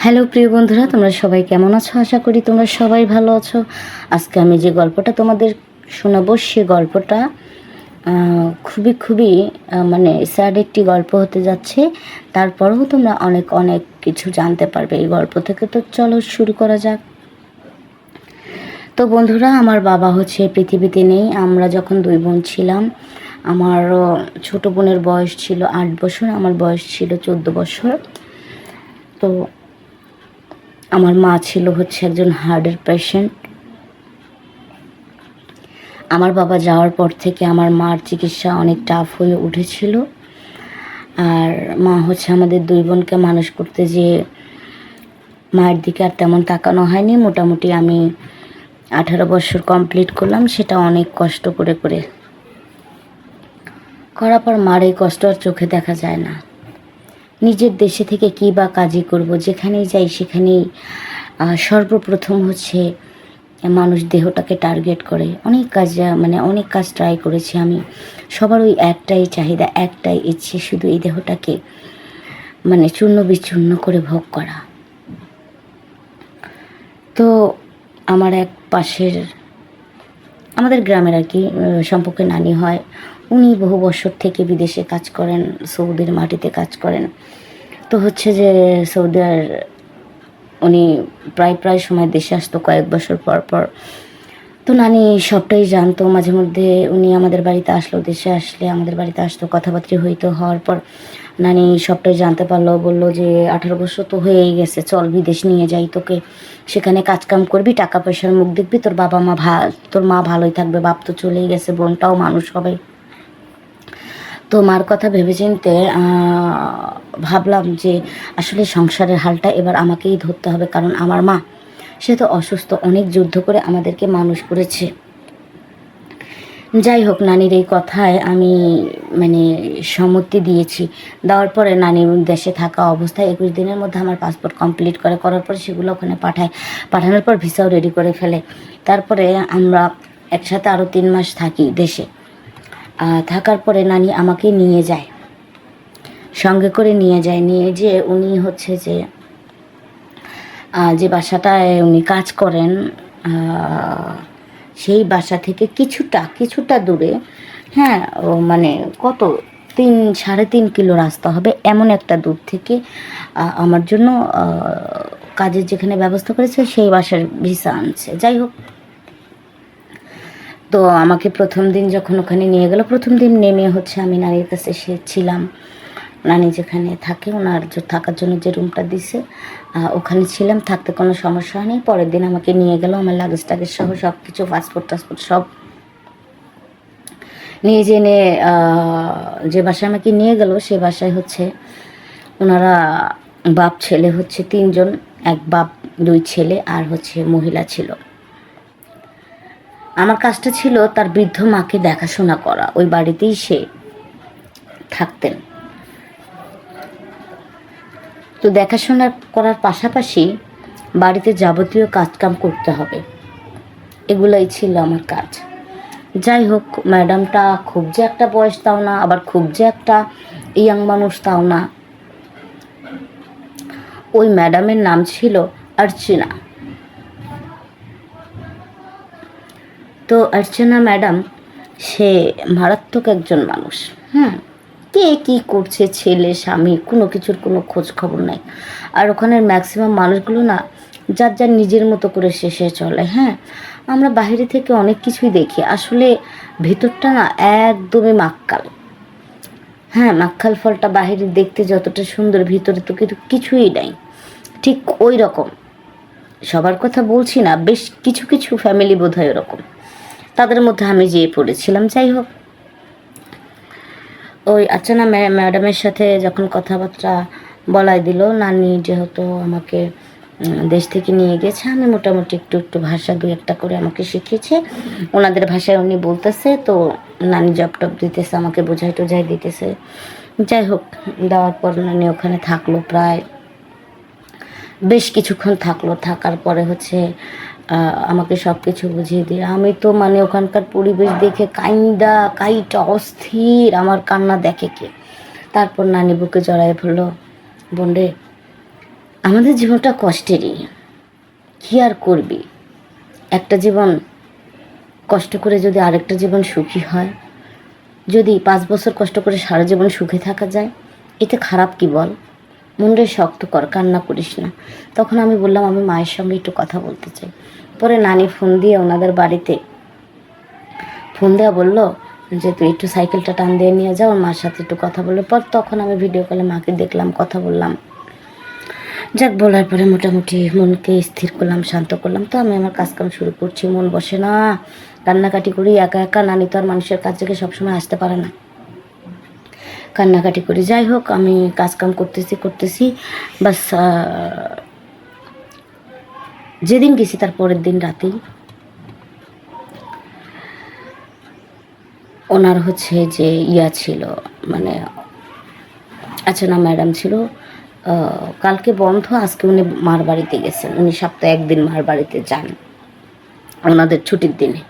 Hello প্রিয় বন্ধুরা, তোমরা সবাই কেমন আছো? আশা করি তোমরা সবাই ভালো আছো। আজকে আমি যে গল্পটা তোমাদের শোনাবো সে গল্পটা খুবই মানে স্যাড একটি গল্প হতে যাচ্ছে। তারপরেও তোমরা অনেক অনেক কিছু জানতে পারবে এই গল্প থেকে। তো চলো শুরু করা যাক। তো বন্ধুরা, আমার বাবা হচ্ছে পৃথিবীতে নেই। আমরা যখন দুই বোন ছিলাম, আমার ছোট বোনের বয়স ছিল 8 বছর, আমার বয়স ছিল 14 বছর। তো আমার মা ছিল হচ্ছে একজন হার্টের পেশেন্ট। আমার বাবা যাওয়ার পর থেকে আমার মার চিকিৎসা অনেক টাফ হয়ে উঠেছিল। আর মা হচ্ছে আমাদের দুই বোনকে মানুষ করতে যে মায়ের দিকে আর তেমন তাকানো হয়নি। মোটামুটি আমি 18 বছর কমপ্লিট করলাম, সেটা অনেক কষ্ট করে করার পর মার এই কষ্ট আর চোখে দেখা যায় না। নিজের দেশে থেকে কী বা কাজই করব, যেখানেই যাই সেখানেই সর্বপ্রথম হচ্ছে মানুষ দেহটাকে টার্গেট করে। অনেক কাজ ট্রাই করেছি আমি। সবার ওই একটাই চাহিদা, একটাই ইচ্ছে, শুধু এই দেহটাকে চূর্ণ বিচূর্ণ করে ভোগ করা। তো আমার এক পাশের আমাদের গ্রামের আর কি সম্পর্কে নানি হয়, উনি বহু বছর থেকে বিদেশে কাজ করেন, সৌদির মাটিতে কাজ করেন। তো হচ্ছে যে উনি প্রায় সময় দেশে আসতো কয়েক বছর পর পর। তো নানি সবটাই জানতো। মাঝে মধ্যে উনি আমাদের বাড়িতে আসলো, দেশে আসলে আমাদের বাড়িতে আসতো, কথাবার্তা হইতো। হওয়ার পর নানি সবটাই জানতে পারলো, বললো যে 18 বছর তো হয়েই গেছে, চল বিদেশ নিয়ে যাই তোকে, সেখানে কাজকাম করবি, টাকা পয়সার মুখ দেখবি, তোর মা ভালোই থাকবে, বাপ তো চলেই গেছে, বোনটাও মানুষ হবে। তো মার কথা ভেবেচিন্তে ভাবলাম যে আসলে সংসারের হালটা এবার আমাকেই ধরতে হবে, কারণ আমার মা, সে তো অসুস্থ, অনেক যুদ্ধ করে আমাদেরকে মানুষ করেছে। যাই হোক, নানির এই কথায় আমি সম্মতি দিয়েছি। দেওয়ার পরে নানির দেশে থাকা অবস্থায় 21 দিনের মধ্যে আমার পাসপোর্ট কমপ্লিট করার পরে সেগুলো ওখানে পাঠানোর পর ভিসাও রেডি করে ফেলে। তারপরে আমরা একসাথে আরও 3 মাস থাকি দেশে। থাকার পরে নানি আমাকে নিয়ে যায়, সঙ্গে করে নিয়ে যেয়ে উনি হচ্ছে যে বাসাটায় উনি কাজ করেন, সেই বাসা থেকে কিছুটা দূরে, হ্যাঁ, কত 3-3.5 কিলো রাস্তা হবে, এমন একটা দূর থেকে আমার জন্য কাজের যেখানে ব্যবস্থা করেছে সেই বাসার ভিসা আনছে। যাই হোক, তো আমাকে প্রথম দিন যখন ওখানে নিয়ে গেল, প্রথম দিন নেমে হচ্ছে আমি নানির কাছে ছিলাম। নানি যেখানে থাকে, ওনার থাকার জন্য যে রুমটা দিছে ওখানে ছিলাম, থাকতে কোনো সমস্যা হয়নি। পরের দিন আমাকে নিয়ে গেল, আমার লাগেজ টাগেজ সহ সব কিছু, পাসপোর্ট সব নিয়ে জেনে যে বাসায় আমাকে নিয়ে গেল, সে বাসায় হচ্ছে ওনারা বাপ ছেলে হচ্ছে 3 জন, এক বাপ 2 ছেলে আর হচ্ছে মহিলা ছিল। আমার কাজটা ছিল তার বৃদ্ধ মাকে দেখাশোনা করা, ওই বাড়িতেই সে থাকতেন। তো দেখাশোনা করার পাশাপাশি বাড়িতে যাবতীয় কাজকাম করতে হবে, এগুলাই ছিল আমার কাজ। যাই হোক, ম্যাডামটা খুব যে একটা বয়স তাও না, আবার খুব যে একটা ইয়াং মানুষ তাও না। ওই ম্যাডামের নাম ছিল অর্চনা। তো অর্চনা ম্যাডাম, সে মারাত্মক একজন মানুষ। কে কী করছে, ছেলে স্বামী, কোনো কিছুর কোনো খোঁজ খবর নাই। আর ওখানের ম্যাক্সিমাম মানুষগুলো না যার নিজের মতো করে শেষে চলে। আমরা বাইরে থেকে অনেক কিছুই দেখি, আসলে ভিতরটা না একদমই মাক্কাল। মাক্কাল ফলটা বাহিরে দেখতে যতটা সুন্দর, ভিতরে তো কিন্তু কিছুই নাই। ঠিক ওই রকম, সবার কথা বলছি না, বেশ কিছু ফ্যামিলি বোধ হয় ওরকম, তাদের মধ্যে আমি যেয়ে পড়েছিলাম। যাই হোক, ওই অর্চনা ম্যাডামের সাথে যখন কথাবার্তা বলাই দিল, নানি যেহেতু আমাকে দেশ থেকে নিয়ে গেছে, আমি মোটামুটি একটু ভাষা 2-1টা করে আমাকে শিখিয়েছে। ওনাদের ভাষায় উনি বলতেছে, তো নানি জব দিতেছে, আমাকে বোঝাই দিতেছে। যাই হোক, দেওয়ার পর নানি ওখানে থাকলো, প্রায় বেশ কিছুক্ষণ থাকলো। থাকার পরে হচ্ছে আমাকে সব কিছু বুঝিয়ে দিয়ে, আমি তো ওখানকার পরিবেশ দেখে কাইটা অস্থির, আমার কান্না দেখে কে। তারপর নানি বুকে জড়ায় বলল, বোন রে, আমাদের জীবনটা কষ্টেরই, কী আর করবি। একটা জীবন কষ্ট করে যদি আরেকটা জীবন সুখী হয়, যদি 5 বছর কষ্ট করে সারা জীবন সুখে থাকা যায়, এতে খারাপ কি বল? মনটা শক্ত কর, কান্না করিস না। তখন আমি বললাম আমি মায়ের সঙ্গে একটু কথা বলতে চাই। পরে নানি ফোন দিয়ে ওনাদের বাড়িতে ফোন দেওয়া বললো যে তুই একটু সাইকেলটা টান দিয়ে নিয়ে যাও, মার সাথে একটু কথা বললো। পর তখন আমি ভিডিও কলে মাকে দেখলাম, কথা বললাম। যাক, বলার পরে মোটামুটি মনকে স্থির করলাম, শান্ত করলাম। তো আমি আমার কাজকাম শুরু করছি, মন বসে না, কান্নাকাটি করি একা একা। নানি তো আর মানুষের কাছ থেকে সবসময় আসতে পারে না, কান্নাকাটি করি। যাই হোক, আমি কাজকাম করতেছি বাস। যেদিন গেছি তার পরের দিন রাতেই ওনার হচ্ছে যে ছিল, মানে না ম্যাডাম ছিল। কালকে বন্ধ, আজকে উনি মার বাড়িতে গেছেন। উনি সপ্তাহে একদিন মার বাড়িতে যান ওনাদের ছুটির দিনে।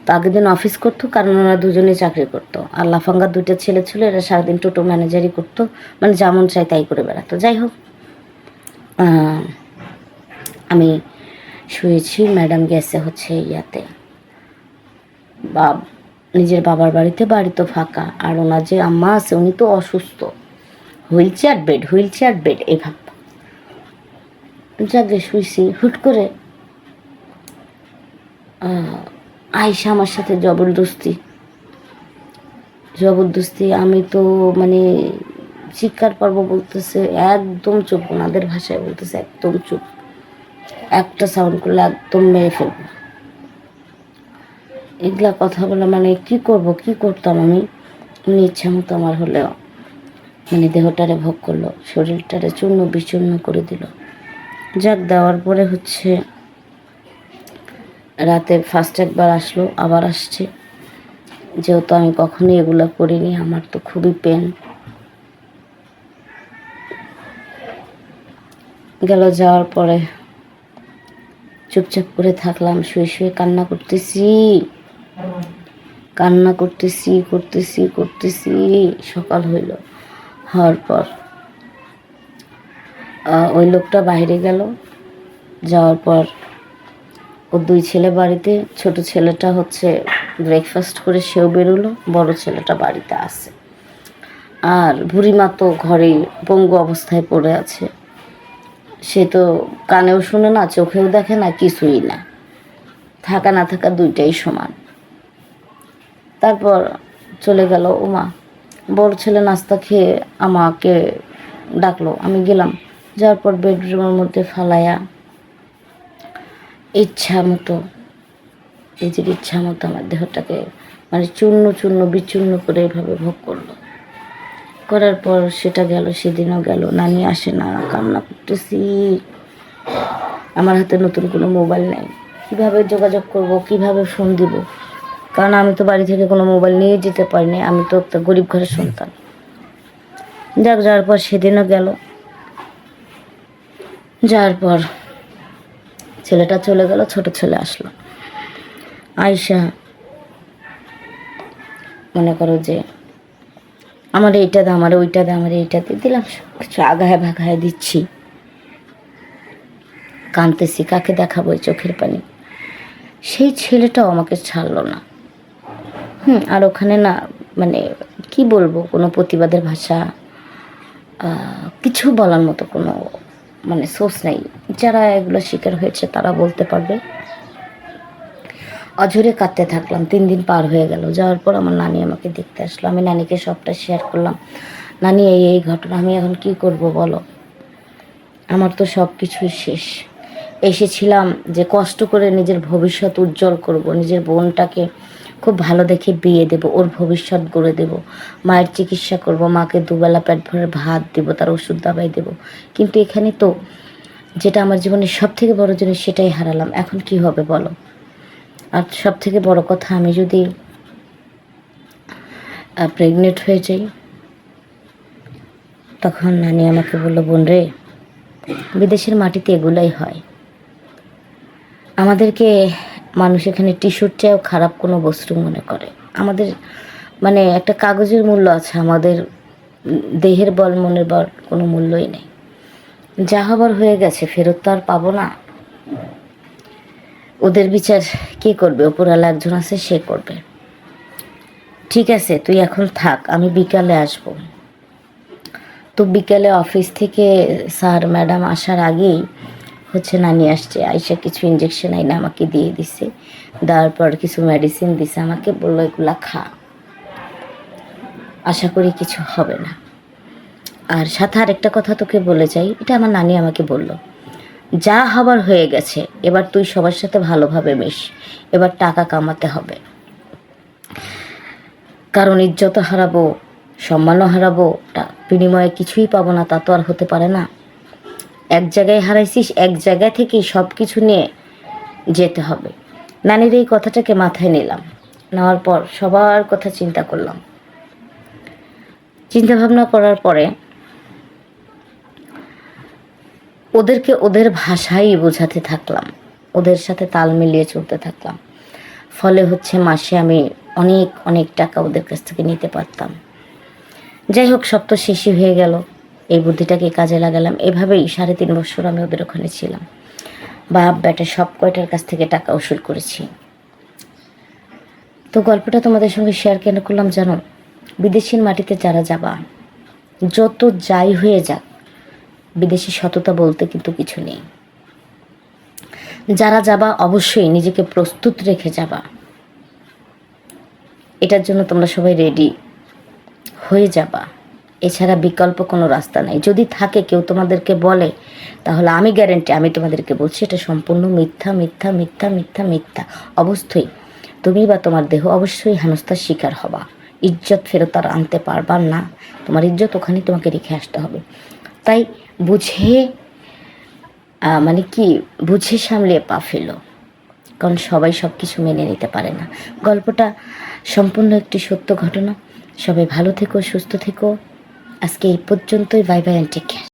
তো আগের দিন অফিস করতো, কারণ ওরা দুজনেই চাকরি করতো। আর লাফাঙ্গার 2টা ছেলে ছিল, এরা সারাদিন টোটো ম্যানেজারই করতো, মানে যেমন চাই তাই করে বেড়াতো। যাই হোক, আমি শুয়েছি, ম্যাডাম গেছে হচ্ছে নিজের বাবার বাড়িতে। বাড়ি তো ফাঁকা, আর ওনার যে আম্মা আছে উনি তো অসুস্থ, হুইল চেয়ার বেড এই ভাব। যাকে শুয়েছি, হুট করে আয়সা আমার সাথে জবরদস্তি। আমি তো মানে চিৎকার পর্ব বলতেছে, একদম চুপ, ওনাদের ভাষায় বলতেছে একদম চুপ, একটা সাউন্ড করলে একদম মেরে ফেলবো। এগুলা কথা বলে মানে কি করতাম আমি। উনি ইচ্ছা মতো আমার হলেও মানে দেহটারে ভোগ করলো, শরীরটারে চূর্ণ বিচূর্ণ করে দিল। যাক, দেওয়ার পরে হচ্ছে রাতে ফার্স্ট একবার আসলো, আবার আসছে। যেহেতু আমি কখনোই এগুলো করিনি, আমার তো খুবই পেন গেল। যাওয়ার পরে চুপচাপ করে থাকলাম, শুয়ে কান্না করতেছি। সকাল হইল, হওয়ার পর ওই লোকটা বাইরে গেল। যাওয়ার পর ওর 2 ছেলে বাড়িতে, ছোট ছেলেটা হচ্ছে ব্রেকফাস্ট করে সেও বেরোলো, বড় ছেলেটা বাড়িতে আছে। আর বুড়িমা তো ঘরে পঙ্গু অবস্থায় পড়ে আছে। সে তো কানেও শুনে না, চোখেও দেখে না, কিছুই না। থাকা না থাকা দুইটাই সমান। তারপর চলে গেল ওমা। বড় ছেলে নাস্তা খেয়ে আমাকে ডাকলো, আমি গেলাম। যাওয়ার পর বেডরুমের মধ্যে ফালাইয়া ইচ্ছা মতো আমার দেহটাকে মানে চূর্ণ বিচূর্ণ করে এভাবে ভোগ করলো। করার পর সেটা গেল, সেদিনও গেল। নানি আসে না, কান্না করতেছি। আমার হাতে নতুন কোনো মোবাইল নেই, কীভাবে যোগাযোগ করব, কিভাবে ফোন দিব, কারণ আমি তো বাড়ি থেকে কোনো মোবাইল নিয়ে যেতে পারিনি, আমি তো একটা গরিব ঘরের সন্তান। যাওয়ার পর সেদিনও গেল। যাওয়ার পর ছেলেটা চলে গেল, ছোট ছেলে আসলো। আয়শা মনে করো যে আমার এইটা দে, আমার ওইটা দে, আমার এইটা দিয়ে দিলাম, সব কিছু আগায় ভাগায় দিচ্ছি। কাঁদতেছি, কাকে দেখাবো এই চোখের পানি। সেই ছেলেটাও আমাকে ছাড়লো না। আর ওখানে না মানে কি বলবো, কোনো প্রতিবাদের ভাষা কিছু বলার মতো কোনো মানে সোর্স নেই। যারা এগুলো শিকার হয়েছে তারা বলতে পারবে। অঝরে কাঁদতে থাকলাম, 3 দিন পার হয়ে গেল। যাওয়ার পর আমার নানি আমাকে দেখতে আসলো, আমি নানিকে সবটা শেয়ার করলাম। নানি এই ঘটনা, আমি এখন কি করব বলো, আমার তো সব কিছুই শেষ। এসেছিলাম যে কষ্ট করে নিজের ভবিষ্যৎ উজ্জ্বল করব, নিজের বোনটাকে খুব ভালো দেখে বিয়ে দেব, ওর ভবিষ্যৎ গড়ে দেব, মায়ের চিকিৎসা করব, মাকে দুবেলা পেট ভরে ভাত দেব, তার ওষুধ দাবাই দেব। কিন্তু এখানে তো যেটা আমার জীবনের সব থেকে বড় জিনিস সেটাই হারালাম। এখন কি হবে বলো? আর সব থেকে বড় কথা, আমি যদি প্রেগনেন্ট হয়ে যাই, তখন নানি আমাকে বললো, বোন রে, বিদেশের মাটিতে এগুলাই হয়। আমাদেরকে মানুষ এখানে টিস্যুর চেয়েও খারাপ কোনো বস্তু মনে করে। আমাদের মানে একটা কাগজের মূল্য আছে, আমাদের দেহের বল মনের বল কোনো মূল্যই নেই। যা হবার হয়ে গেছে, ফেরত তো আর পাবো না। ওদের বিচার কে করবে? ওপরওয়ালা একজন আছে, সে করবে। ঠিক আছে, তুই এখন থাক, আমি বিকালে আসব। তো বিকালে অফিস থেকে স্যার ম্যাডাম আসার আগেই নানি আসছে। আইসা কিছু ইঞ্জেকশন আইনা আমাকে দিয়ে দিছে, দেওয়ার পর কিছু মেডিসিন দিছে আমাকে, বললো এগুলা খা, আশা করি কিছু হবে না। আর সাথে আরেকটা কথা তোকে বলে যাই, এটা আমার নানি আমাকে বলল, যা হবার হয়ে গেছে, এবার তুই সবার সাথে ভালোভাবে মিশ, এবার টাকা কামাতে হবে। কারণ ইজ্জত হারাবো, সম্মানও হারাবো, বিনিময়ে কিছুই পাবো না, তা তো আর হতে পারে না। এক জায়গায় হারাইছিস, এক জায়গা থেকেই সব কিছু নিয়ে যেতে হবে। নানির এই কথাটাকে মাথায় নিলাম, নেওয়ার পর সবার কথা চিন্তা করলাম। চিন্তা ভাবনা করার পরে ওদেরকে ওদের ভাষাই বোঝাতে থাকলাম, ওদের সাথে তাল মিলিয়ে চলতে থাকলাম। ফলে মাসে আমি অনেক অনেক টাকা ওদের কাছ থেকে নিতে পারতাম। যাই হোক, সব তো শেষই হয়ে গেল। এই বুদ্ধিটাকে কাজে লাগালাম। এভাবেই 3.5 বছর আমি ওদের ওখানে ছিলাম। বাপ বেটা সব কয়টার কাছ থেকে টাকা উসুল করেছি। তো গল্পটা তোমাদের সঙ্গে শেয়ার কেন করলাম জানো? বিদেশের মাটিতে যারা যাবা, যত যাই হয়ে যাক, বিদেশি সততা বলতে কিন্তু কিছু নেই। যারা যাবা অবশ্যই নিজেকে প্রস্তুত রেখে যাবা। এটার জন্য তোমরা সবাই রেডি হয়ে যাবা। এছাড়া বিকল্প কোনো রাস্তা নেই। যদি থাকে কেউ তোমাদেরকে বলে, তাহলে আমি গ্যারেন্টি, আমি তোমাদেরকে বলছি, এটা সম্পূর্ণ মিথ্যা মিথ্যা মিথ্যা মিথ্যা মিথ্যা। অবশ্যই তুমি বা তোমার দেহ অবশ্যই হেনস্থার শিকার হবা। ইজ্জত ফেরত আর আনতে পারবা না। তোমার ইজ্জত ওখানে তোমাকে রেখে আসতে হবে। তাই বুঝে বুঝে সামলিয়ে পা ফেলো। কারণ সবাই সব কিছু মেনে নিতে পারে না। গল্পটা সম্পূর্ণ একটি সত্য ঘটনা। সবাই ভালো থেকো, সুস্থ থেকো। আজকে এই পর্যন্তই। Bye bye and take care.